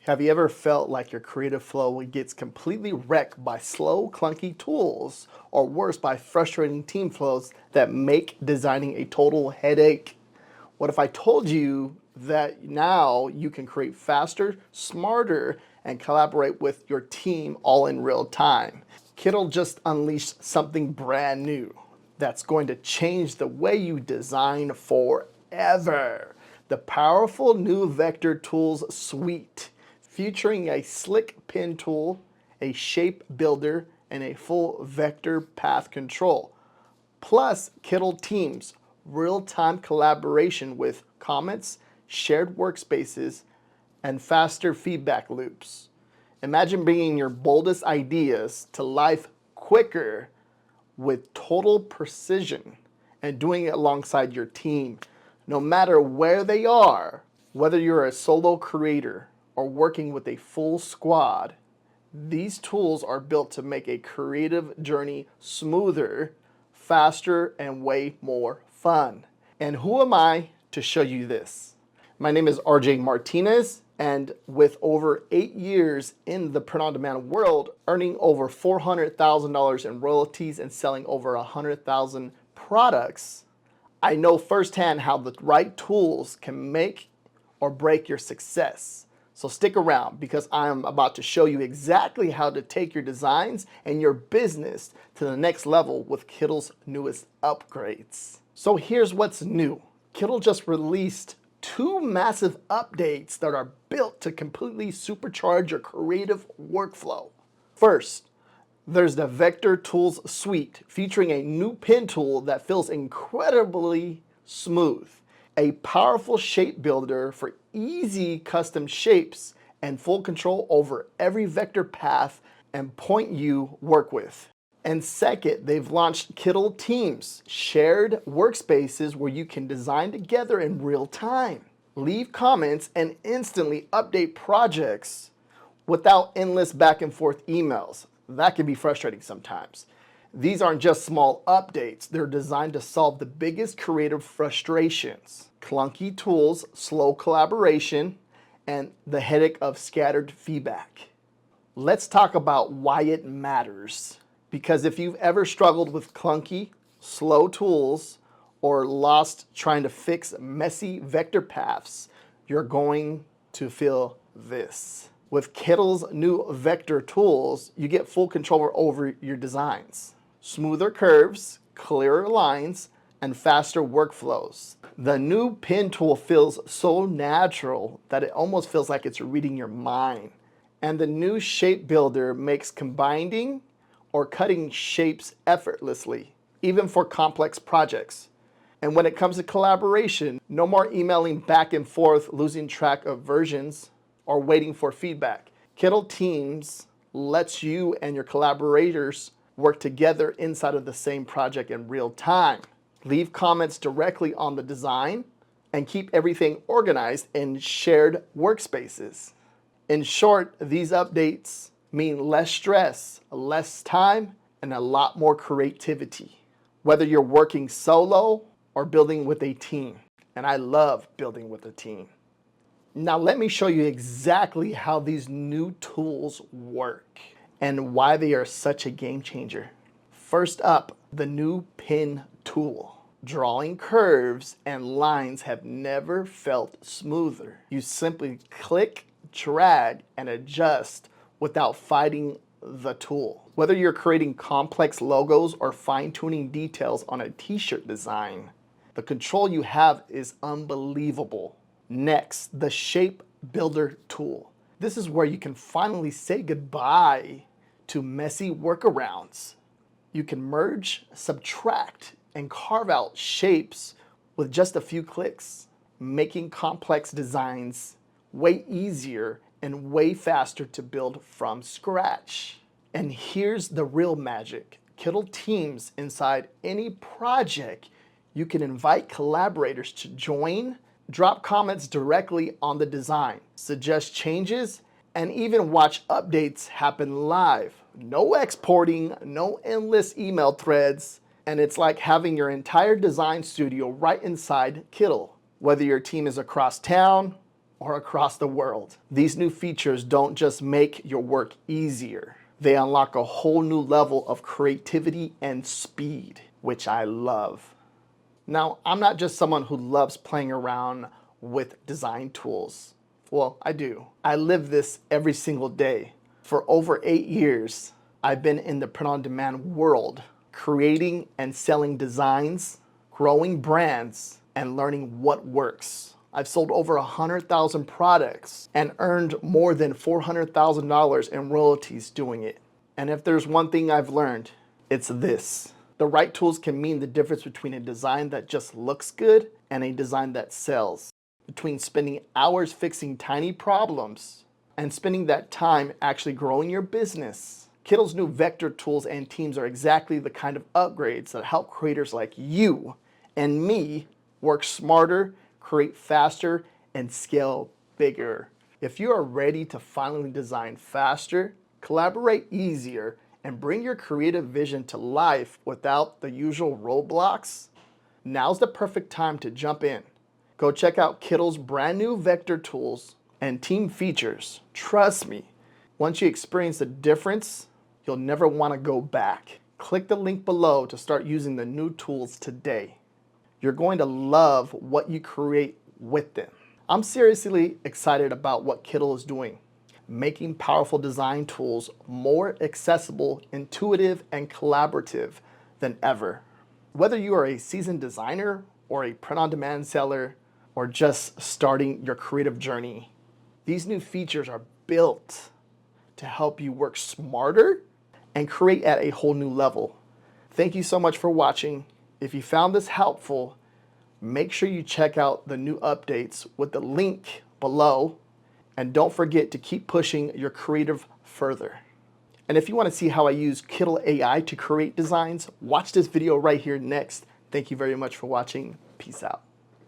Have you ever felt like your creative flow gets completely wrecked by slow, clunky tools, or worse, by frustrating team flows that make designing a total headache? What if I told you that now you can create faster, smarter, and collaborate with your team all in real time? Kittl just unleashed something brand new that's going to change the way you design forever. The powerful new Vector Tools suite, featuring a slick pen tool, a shape builder, and a full vector path control. Plus, Kittl Teams, real-time collaboration with comments, shared workspaces, and faster feedback loops. Imagine bringing your boldest ideas to life quicker with total precision and doing it alongside your team, no matter where they are. Whether you're a solo creator or working with a full squad, these tools are built to make a creative journey smoother, faster, and way more fun. And who am I to show you this? My name is RJ Martinez, and with over 8 years in the print-on-demand world, earning over $400,000 in royalties and selling over 100,000 products, I know firsthand how the right tools can make or break your success. So stick around, because I'm about to show you exactly how to take your designs and your business to the next level with Kittl's newest upgrades. So here's what's new. Kittl just released 2 massive updates that are built to completely supercharge your creative workflow. First, there's the Vector Tools suite, featuring a new pen tool that feels incredibly smooth, a powerful shape builder for easy custom shapes, and full control over every vector path and point you work with. And second, they've launched Kittl Teams, shared workspaces where you can design together in real time, leave comments, and instantly update projects without endless back and forth emails. That can be frustrating sometimes. These aren't just small updates, they're designed to solve the biggest creative frustrations: clunky tools, slow collaboration, and the headache of scattered feedback. Let's talk about why it matters. Because if you've ever struggled with clunky, slow tools or lost trying to fix messy vector paths, you're going to feel this. With Kittl's new Vector Tools, you get full control over your designs. Smoother curves, clearer lines, and faster workflows. The new pen tool feels so natural that it almost feels like it's reading your mind. And the new shape builder makes combining or cutting shapes effortlessly, even for complex projects. And when it comes to collaboration, no more emailing back and forth, losing track of versions, or waiting for feedback. Kittl Teams lets you and your collaborators work together inside of the same project in real time, leave comments directly on the design, and keep everything organized in shared workspaces. In short, these updates mean less stress, less time, and a lot more creativity, whether you're working solo or building with a team. And I love building with a team. Now let me show you exactly how these new tools work and why they are such a game changer. First up, the new pen tool. Drawing curves and lines have never felt smoother. You simply click, drag, and adjust without fighting the tool. Whether you're creating complex logos or fine-tuning details on a t-shirt design, the control you have is unbelievable. Next, the shape builder tool. This is where you can finally say goodbye to messy workarounds. You can merge, subtract, and carve out shapes with just a few clicks, making complex designs way easier and way faster to build from scratch. And here's the real magic. Kittl Teams, inside any project, you can invite collaborators to join, drop comments directly on the design, suggest changes, and even watch updates happen live. No exporting, no endless email threads, and it's like having your entire design studio right inside Kittl. Whether your team is across town, or across the world. These new features don't just make your work easier. They unlock a whole new level of creativity and speed, which I love. Now, I'm not just someone who loves playing around with design tools. Well, I do. I live this every single day. For over 8 years, I've been in the print-on-demand world, creating and selling designs, growing brands, and learning what works. I've sold over 100,000 products and earned more than $400,000 in royalties doing it. And if there's one thing I've learned, it's this. The right tools can mean the difference between a design that just looks good and a design that sells. Between spending hours fixing tiny problems and spending that time actually growing your business. Kittl's new vector tools and teams are exactly the kind of upgrades that help creators like you and me work smarter, create faster, and scale bigger. If you are ready to finally design faster, collaborate easier, and bring your creative vision to life without the usual roadblocks, now's the perfect time to jump in. Go check out Kittl's brand new vector tools and team features. Trust me, once you experience the difference, you'll never want to go back. Click the link below to start using the new tools today. You're going to love what you create with them. I'm seriously excited about what Kittl is doing, making powerful design tools more accessible, intuitive, and collaborative than ever. Whether you are a seasoned designer or a print-on-demand seller or just starting your creative journey, these new features are built to help you work smarter and create at a whole new level. Thank you so much for watching. If you found this helpful, make sure you check out the new updates with the link below, and don't forget to keep pushing your creative further. And if you want to see how I use Kittl AI to create designs, watch this video right here next. Thank you very much for watching. Peace out.